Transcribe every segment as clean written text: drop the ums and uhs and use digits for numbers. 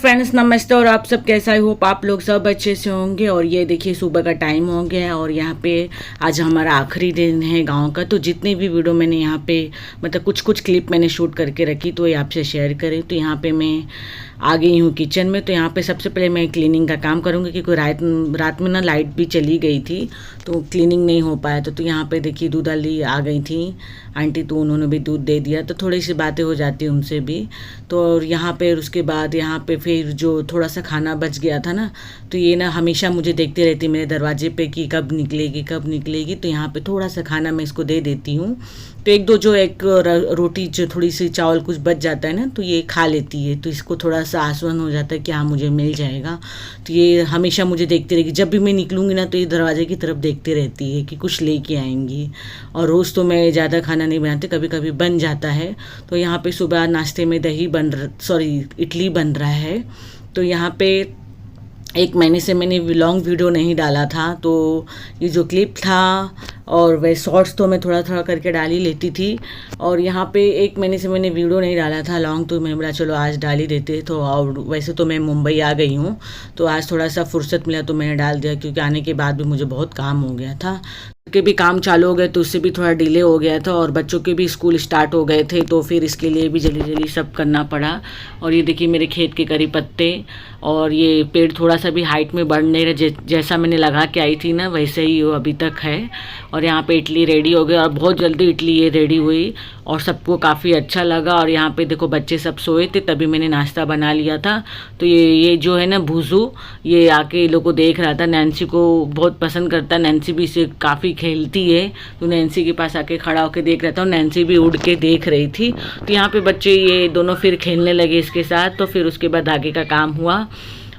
Friends, नमस्ते। और आप सब कैसा? आई होप आप लोग सब अच्छे से होंगे। और ये देखिए सुबह का टाइम हो गया है और यहाँ पे आज हमारा आखिरी दिन है गांव का। तो जितनी भी वीडियो मैंने यहाँ पे मतलब कुछ कुछ क्लिप मैंने शूट करके रखी तो ये आपसे शेयर करें। तो यहाँ पे मैं आ गई हूँ किचन में। तो यहाँ पे सबसे पहले मैं क्लीनिंग का काम करूँगी क्योंकि रात में ना लाइट भी चली गई थी तो क्लीनिंग नहीं हो पाया। तो यहाँ पे देखिए दूध वाली आ गई थी आंटी, तो उन्होंने भी दूध दे दिया। तो थोड़ी सी बातें हो जाती उनसे भी। तो और यहाँ पे उसके बाद यहाँ पे फिर जो थोड़ा सा खाना बच गया था ना, तो ये ना हमेशा मुझे देखती रहती मेरे दरवाजे पे कि कब निकलेगी कब निकलेगी। तो यहाँ पे थोड़ा सा खाना मैं इसको दे देती हूँ। तो एक रोटी जो थोड़ी सी चावल कुछ बच जाता है ना तो ये खा लेती है। तो इसको थोड़ा सा आश्वासन हो जाता है कि हाँ मुझे मिल जाएगा। तो ये हमेशा मुझे देखती रहेगी, जब भी मैं निकलूँगी ना तो ये दरवाजे की तरफ देखती रहती है कि कुछ लेके आएंगी। और रोज़ तो मैं ज़्यादा खाना नहीं बनाती, कभी कभी बन जाता है। तो यहाँ पे सुबह नाश्ते में इडली बन रहा है। तो यहाँ पे एक महीने से मैंने लॉन्ग वीडियो नहीं डाला था, तो ये जो क्लिप था और वह शॉर्ट्स तो मैं थोड़ा थोड़ा करके डाल ही लेती थी। और यहाँ पे एक महीने से मैंने वीडियो नहीं डाला था लॉन्ग, तो मैंने बोला चलो आज डाल ही देते। तो और वैसे तो मैं मुंबई आ गई हूँ तो आज थोड़ा सा फुर्सत मिला तो मैंने डाल दिया, क्योंकि आने के बाद भी मुझे बहुत काम हो गया था। के भी काम चालू हो गए तो उससे भी थोड़ा डिले हो गया था और बच्चों के भी स्कूल स्टार्ट हो गए थे, तो फिर इसके लिए भी जल्दी जल्दी सब करना पड़ा। और ये देखिए मेरे खेत के करी पत्ते, और ये पेड़ थोड़ा सा भी हाइट में बढ़ नहीं रहा, जैसा मैंने लगा के आई थी ना वैसे ही वो अभी तक है। और यहाँ पे इडली रेडी हो गई और बहुत जल्दी इडली ये रेडी हुई और सबको काफ़ी अच्छा लगा। और यहाँ पे देखो बच्चे सब सोए थे तभी मैंने नाश्ता बना लिया था। तो ये जो है ना भूजू, ये आके लोगों को देख रहा था, नैन्सी को बहुत पसंद करता है, नैन्सी भी इसे काफ़ी खेलती है। तो नैन्सी के पास आके खड़ा होकर देख रहा था और नैन्सी भी उड़ के देख रही थी। तो यहाँ पे बच्चे ये दोनों फिर खेलने लगे इसके साथ। तो फिर उसके बाद आगे का काम हुआ।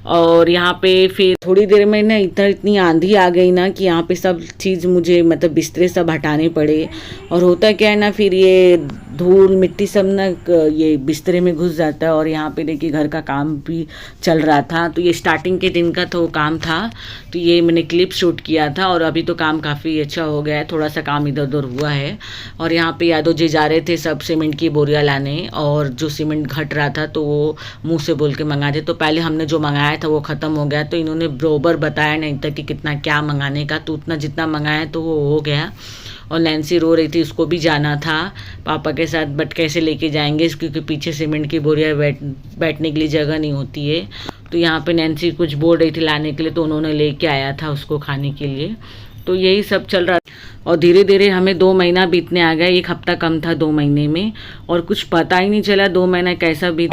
और यहाँ पे फिर थोड़ी देर में ना इतनी आंधी आ गई ना कि यहाँ पे सब चीज़ मुझे मतलब बिस्तरे सब हटाने पड़े। और होता क्या है ना, फिर ये धूल मिट्टी सब ना ये बिस्तरे में घुस जाता है। और यहाँ पे देखिए घर का काम भी चल रहा था, तो ये स्टार्टिंग के दिन का तो काम था। तो ये मैंने क्लिप शूट किया था और अभी तो काम काफ़ी अच्छा हो गया है, थोड़ा सा काम इधर उधर हुआ है। और यहाँ पे यादव जी जा रहे थे सब सीमेंट की बोरियाँ लाने, और जो सीमेंट घट रहा था तो वो मुँह से बोल के मंगा दे। तो पहले हमने जो मंगाया था वो ख़त्म हो गया, तो इन्होंने बरोबर बताया नहीं था कि कितना क्या मंगाने का, तो उतना जितना मंगाया तो वो हो गया। और नैन्सी रो रही थी, उसको भी जाना था पापा के साथ, बट कैसे लेके जाएंगे क्योंकि पीछे सीमेंट की बोरियाँ बैठने के लिए जगह नहीं होती है। तो यहाँ पे नैन्सी कुछ बोल रही थी लाने के लिए, तो उन्होंने लेके आया था उसको खाने के लिए। तो यही सब चल रहा। और धीरे धीरे हमें 2 महीना बीतने आ गया, 1 हफ्ता कम था 2 महीने में, और कुछ पता ही नहीं चला 2 महीना कैसा बीत।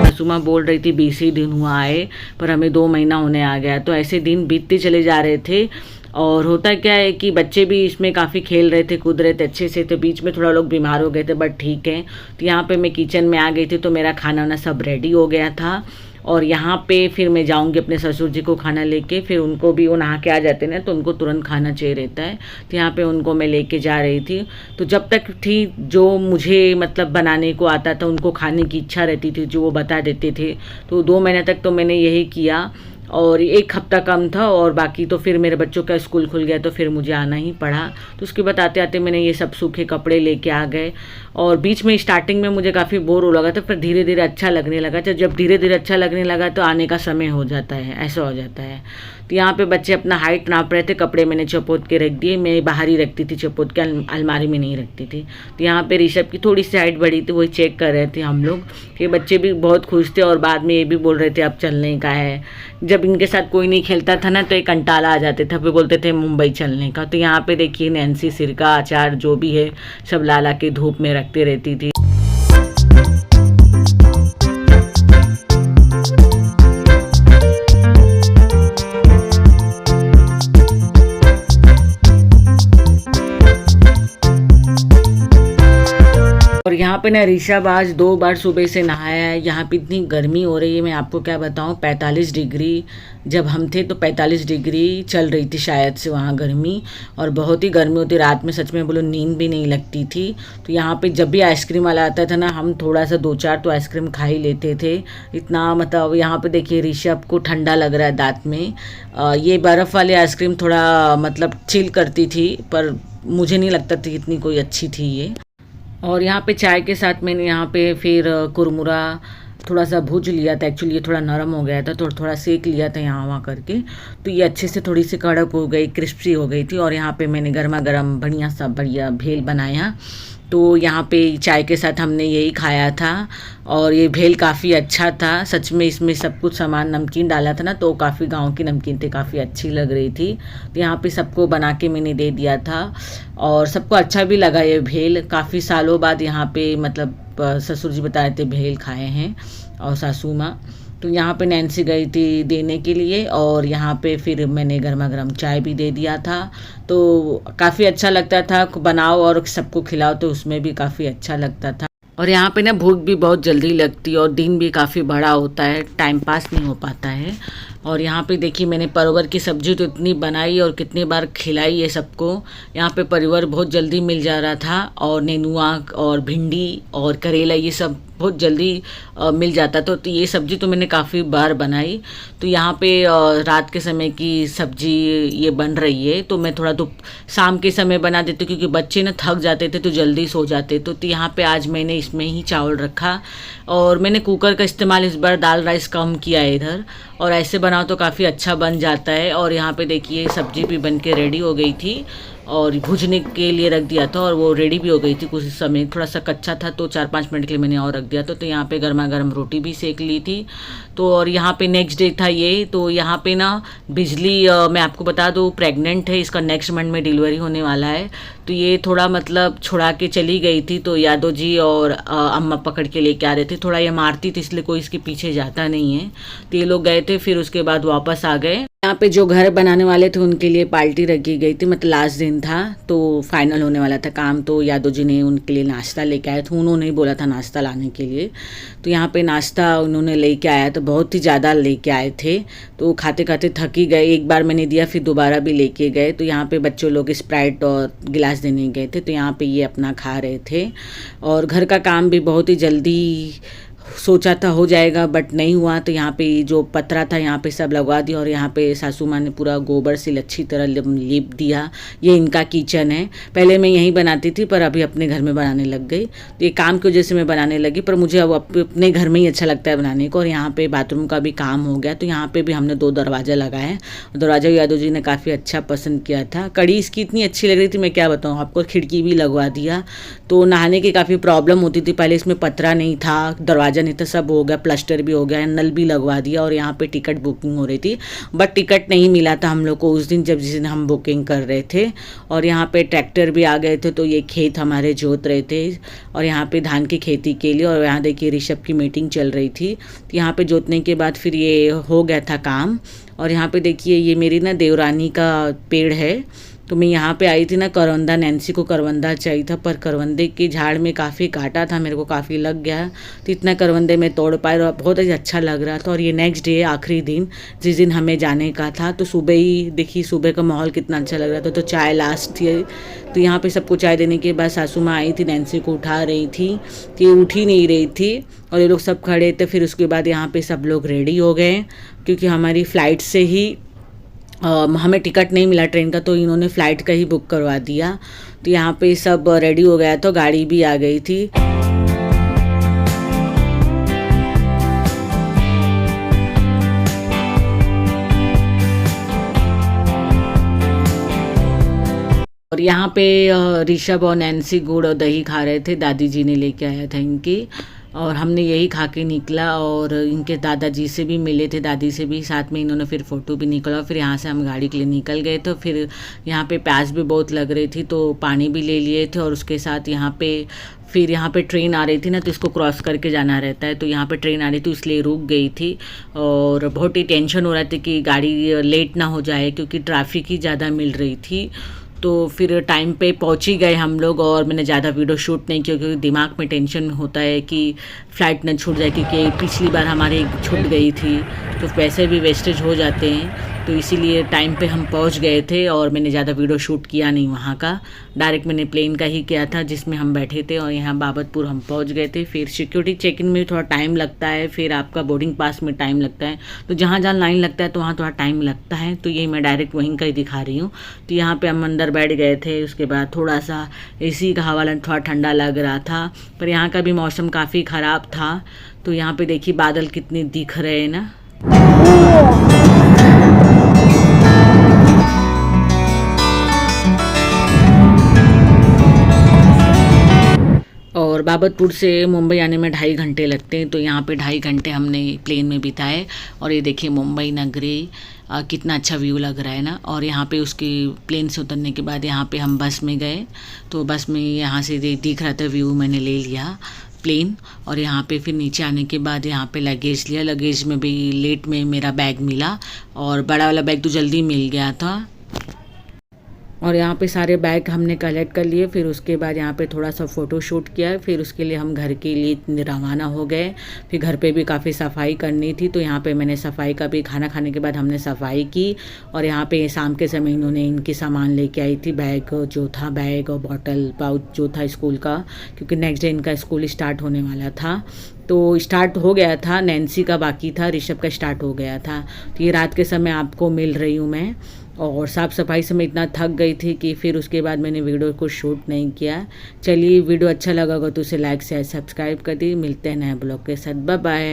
सुमा बोल रही थी 20 ही दिन हुआ है, पर हमें 2 महीना होने आ गया। तो ऐसे दिन बीतते चले जा रहे थे। और होता क्या है कि बच्चे भी इसमें काफ़ी खेल रहे थे, कूद रहे थे अच्छे से। तो बीच में थोड़ा लोग बीमार हो गए थे, बट ठीक है। तो यहाँ पे मैं किचन में आ गई थी, तो मेरा खाना वाना सब रेडी हो गया था। और यहाँ पे फिर मैं जाऊँगी अपने ससुर जी को खाना लेके, फिर उनको भी वो नहा के आ जाते ना तो उनको तुरंत खाना चाहिए रहता है। तो यहाँ पे उनको मैं लेके जा रही थी। तो जब तक थी जो मुझे मतलब बनाने को आता था, उनको खाने की इच्छा रहती थी जो वो बता देते थे। तो 2 महीने तक तो मैंने यही किया, और 1 हफ्ता कम था। और बाकी तो फिर मेरे बच्चों का स्कूल खुल गया तो फिर मुझे आना ही पड़ा। तो उसके बाद आते आते मैंने ये सब सूखे कपड़े लेके आ गए। और बीच में स्टार्टिंग में मुझे काफ़ी बोर हो लगा था, फिर धीरे धीरे अच्छा लगने लगा। तो जब धीरे धीरे अच्छा लगने लगा तो आने का समय हो जाता है, ऐसा हो जाता है। तो यहाँ पे बच्चे अपना हाइट नाप रहे थे, कपड़े मैंने चपोत के रख दिए। मैं बाहर ही रखती थी चपोत के, अलमारी में नहीं रखती थी। तो यहाँ पे ऋषभ की थोड़ी सी हाइट बढ़ी थी, वही चेक कर रहे थे हम लोग। ये बच्चे भी बहुत खुश थे और बाद में ये भी बोल रहे थे अब चलने का है। जब इनके साथ कोई नहीं खेलता था ना तो एक कंटाला आ जाते थे, फिर बोलते थे मुंबई चलने का। तो यहाँ पे देखिए नैन्सी सिरका अचार जो भी है सब ला के धूप में रखते रहती थी। और यहाँ पे ना ऋषभ आज 2 बार सुबह से नहाया है। यहाँ पे इतनी गर्मी हो रही है, मैं आपको क्या बताऊँ, 45 डिग्री। जब हम थे तो 45 डिग्री चल रही थी शायद से वहाँ गर्मी, और बहुत ही गर्मी होती। रात में सच में बोलो नींद भी नहीं लगती थी। तो यहाँ पे जब भी आइसक्रीम वाला आता था ना, हम थोड़ा सा 2-4 तो आइसक्रीम खा ही लेते थे। इतना मतलब यहाँ पे देखिए ऋषभ को ठंडा लग रहा है दाँत में। ये बर्फ़ वाली आइसक्रीम थोड़ा मतलब चिल करती थी, पर मुझे नहीं लगता था इतनी कोई अच्छी थी ये। और यहाँ पे चाय के साथ मैंने यहाँ पे फिर कुरमुरा थोड़ा सा भूज लिया था। एक्चुअली ये थोड़ा नरम हो गया था तो थोड़ा सेक लिया था यहाँ वहाँ करके, तो ये अच्छे से थोड़ी सी कड़क हो गई, क्रिस्पी हो गई थी। और यहाँ पे मैंने गर्मा गर्म बढ़िया भेल बनाया, तो यहाँ पे चाय के साथ हमने यही खाया था। और ये भेल काफ़ी अच्छा था सच में, इसमें सब कुछ सामान नमकीन डाला था ना, तो काफ़ी गांव की नमकीन थी, काफ़ी अच्छी लग रही थी। तो यहाँ पे सबको बना के मैंने दे दिया था और सबको अच्छा भी लगा ये भेल। काफ़ी सालों बाद यहाँ पे मतलब ससुर जी बता रहे थे भेल खाए हैं और सासू माँ। तो यहाँ पे नैन्सी गई थी देने के लिए और यहाँ पे फिर मैंने गर्मा गर्म चाय भी दे दिया था। तो काफ़ी अच्छा लगता था, बनाओ और सबको खिलाओ तो उसमें भी काफ़ी अच्छा लगता था। और यहाँ पे ना भूख भी बहुत जल्दी लगती है और दिन भी काफ़ी बड़ा होता है, टाइम पास नहीं हो पाता है। और यहाँ पे देखिए मैंने परवर की सब्ज़ी तो इतनी बनाई और कितनी बार खिलाई ये सबको। यहाँ पे परवर बहुत जल्दी मिल जा रहा था और नेनुआ और भिंडी और करेला ये सब बहुत जल्दी मिल जाता था। तो ये सब्ज़ी तो मैंने काफ़ी बार बनाई। तो यहाँ पे रात के समय की सब्ज़ी ये बन रही है, तो मैं थोड़ा तो शाम के समय बना देती हूँ क्योंकि बच्चे ना थक जाते थे तो जल्दी सो जाते। तो यहाँ पे आज मैंने इसमें ही चावल रखा और मैंने कुकर का इस्तेमाल इस बार दाल राइस कम किया है इधर, और ऐसे बनाओ तो काफ़ी अच्छा बन जाता है। और यहाँ पे देखिए सब्ज़ी भी बन के रेडी हो गई थी और भुजने के लिए रख दिया था और वो रेडी भी हो गई थी। कुछ समय थोड़ा सा कच्चा था तो 4-5 मिनट के लिए मैंने और रख दिया था। तो यहाँ पे गर्मा गर्म रोटी भी सेक ली थी। तो और यहाँ पे नेक्स्ट डे था ये, तो यहाँ पे ना बिजली मैं आपको बता दूँ प्रेग्नेंट है, इसका नेक्स्ट मंथ में डिलीवरी होने वाला है। तो ये थोड़ा मतलब छुड़ा के चली गई थी, तो यादव जी और अम्मा पकड़ के लेके आ रहे थे। थोड़ा ये मारती थी इसलिए कोई इसके पीछे जाता नहीं है। तो ये लोग गए थे, फिर उसके बाद वापस आ गए। यहाँ पे जो घर बनाने वाले थे उनके लिए पार्टी रखी गई थी, मतलब लास्ट दिन था तो फाइनल होने वाला था काम। तो यादव जी ने उनके लिए नाश्ता लेके आए थे, उन्होंने ही बोला था नाश्ता लाने के लिए। तो यहाँ पे नाश्ता उन्होंने लेके आया तो बहुत ही ज़्यादा लेके आए थे, तो खाते खाते थक ही गए। एक बार मैंने दिया फिर दोबारा भी लेके गए। तो यहाँ पे बच्चों लोग स्प्राइट और गिलास देने गए थे, तो यहाँ पे ये अपना खा रहे थे। और घर का काम भी बहुत ही जल्दी सोचा था हो जाएगा बट नहीं हुआ। तो यहाँ पे जो पतरा था यहाँ पे सब लगवा दिया और यहाँ पे सासू माँ ने पूरा गोबर से अच्छी तरह लीप दिया। ये इनका किचन है, पहले मैं यहीं बनाती थी पर अभी अपने घर में बनाने लग गई। तो ये काम की वजह से मैं बनाने लगी, पर मुझे अब अपने घर में ही अच्छा लगता है बनाने को। और यहाँ पे बाथरूम का भी काम हो गया, तो यहाँ पे भी हमने 2 दरवाज़ा लगाए। दरवाज़ा यादव जी ने काफ़ी अच्छा पसंद किया था। कड़ी इसकी इतनी अच्छी लग रही थी मैं क्या बताऊँ आपको, खिड़की भी लगवा दिया। तो नहाने की काफ़ी प्रॉब्लम होती थी, पहले इसमें पतरा नहीं था, दरवाज़ा नहीं था, सब हो गया, प्लास्टर भी हो गया, नल भी लगवा दिया। और यहाँ पे टिकट बुकिंग हो रही थी बट टिकट नहीं मिला था हम लोग को उस दिन जिस दिन हम बुकिंग कर रहे थे। और यहाँ पे ट्रैक्टर भी आ गए थे, तो ये खेत हमारे जोत रहे थे और यहाँ पे धान की खेती के लिए। और यहाँ देखिए ऋषभ की मीटिंग चल रही थी, तो यहाँ पे जोतने के बाद फिर ये हो गया था काम। और यहाँ पे देखिए ये मेरी ना देवरानी का पेड़ है, तो मैं यहाँ पे आई थी ना करवंदा, नैन्सी को करवंदा चाहिए था पर करवंदे के झाड़ में काफ़ी काटा था, मेरे को काफ़ी लग गया। तो इतना करवंदे में तोड़ पाए और बहुत ही अच्छा लग रहा था। और ये नेक्स्ट डे आखिरी दिन जिस दिन हमें जाने का था, तो सुबह ही देखिए सुबह का माहौल कितना अच्छा लग रहा था। तो चाय लास्ट थी, तो यहाँ पे सबको चाय देने के बाद सासू माँ आई थी, नैन्सी को उठा रही थी, तो ये उठ ही नहीं रही थी और ये लोग सब खड़े थे। फिर उसके बाद यहाँ पे सब लोग रेडी हो गए क्योंकि हमारी फ़्लाइट से ही हमें टिकट नहीं मिला ट्रेन का, तो इन्होंने फ़्लाइट का ही बुक करवा दिया। तो यहाँ पे सब रेडी हो गया, तो गाड़ी भी आ गई थी। और यहाँ पे ऋषभ और नैन्सी गुड़ और दही खा रहे थे, दादी जी ने लेके आया था इनकी, और हमने यही खा के निकला। और इनके दादाजी से भी मिले थे, दादी से भी, साथ में इन्होंने फिर फ़ोटो भी निकला। फिर यहाँ से हम गाड़ी के लिए निकल गए। तो फिर यहाँ पे प्यास भी बहुत लग रही थी तो पानी भी ले लिए थे। और उसके साथ यहाँ पे ट्रेन आ रही थी ना, तो इसको क्रॉस करके जाना रहता है। तो यहाँ पे ट्रेन आ रही थी इसलिए रुक गई थी और बहुत ही टेंशन हो रहा था कि गाड़ी लेट ना हो जाए क्योंकि ट्रैफिक ही ज़्यादा मिल रही थी। तो फिर टाइम पे पहुंच ही गए हम लोग और मैंने ज़्यादा वीडियो शूट नहीं किया क्योंकि दिमाग में टेंशन होता है कि फ़्लाइट न छूट जाए, क्योंकि पिछली बार हमारी छूट गई थी तो पैसे भी वेस्टेज हो जाते हैं। तो इसीलिए टाइम पे हम पहुंच गए थे और मैंने ज़्यादा वीडियो शूट किया नहीं वहाँ का, डायरेक्ट मैंने प्लेन का ही किया था जिसमें हम बैठे थे। और यहाँ बाबतपुर हम पहुँच गए थे। फिर सिक्योरिटी चेक इन में थोड़ा टाइम लगता है, फिर आपका बोर्डिंग पास में टाइम लगता है, तो जहाँ जहाँ लाइन लगता है तो वहाँ थोड़ा टाइम लगता है। तो ये मैं डायरेक्ट वहीं का ही दिखा रही हूँ। तो यहाँ पर हम अंदर बैठ गए थे, उसके बाद थोड़ा सा AC का हवा थोड़ा ठंडा लग रहा था, पर यहाँ का भी मौसम काफ़ी ख़राब था। तो यहाँ पे देखिए बादल कितने दिख रहे हैं ना। और बाबतपुर से मुंबई आने में 2.5 घंटे लगते हैं, तो यहाँ पे 2.5 घंटे हमने प्लेन में बिताए। और ये देखिए मुंबई नगरी कितना अच्छा व्यू लग रहा है ना। और यहाँ पे उसकी प्लेन से उतरने के बाद यहाँ पे हम बस में गए, तो बस में यहाँ से दिख रहा था व्यू, मैंने ले लिया प्लेन। और यहाँ पे फिर नीचे आने के बाद यहाँ पे लगेज लिया। लगेज में भी लेट में मेरा बैग मिला, और बड़ा वाला बैग तो जल्दी मिल गया था। और यहाँ पे सारे बैग हमने कलेक्ट कर लिए। फिर उसके बाद यहाँ पे थोड़ा सा फ़ोटो शूट किया। फिर उसके लिए हम घर के लिए रवाना हो गए। फिर घर पे भी काफ़ी सफाई करनी थी, तो यहाँ पे मैंने सफाई का भी, खाना खाने के बाद हमने सफाई की। और यहाँ पे शाम के समय इन्होंने इनके सामान लेके आई थी, बैग जो था, बैग और बॉटल पाउच जो था स्कूल का, क्योंकि नेक्स्ट डे इनका स्कूल स्टार्ट होने वाला था। तो स्टार्ट हो गया था, नैन्सी का बाकी था, ऋषभ का स्टार्ट हो गया था। तो ये रात के समय आपको मिल रही हूँ मैं। और साफ़ सफाई से मैं इतना थक गई थी कि फिर उसके बाद मैंने वीडियो को शूट नहीं किया। चलिए, वीडियो अच्छा लगा होगा तो उसे लाइक शेयर सब्सक्राइब कर दी। मिलते हैं नए ब्लॉग के साथ। Bye bye.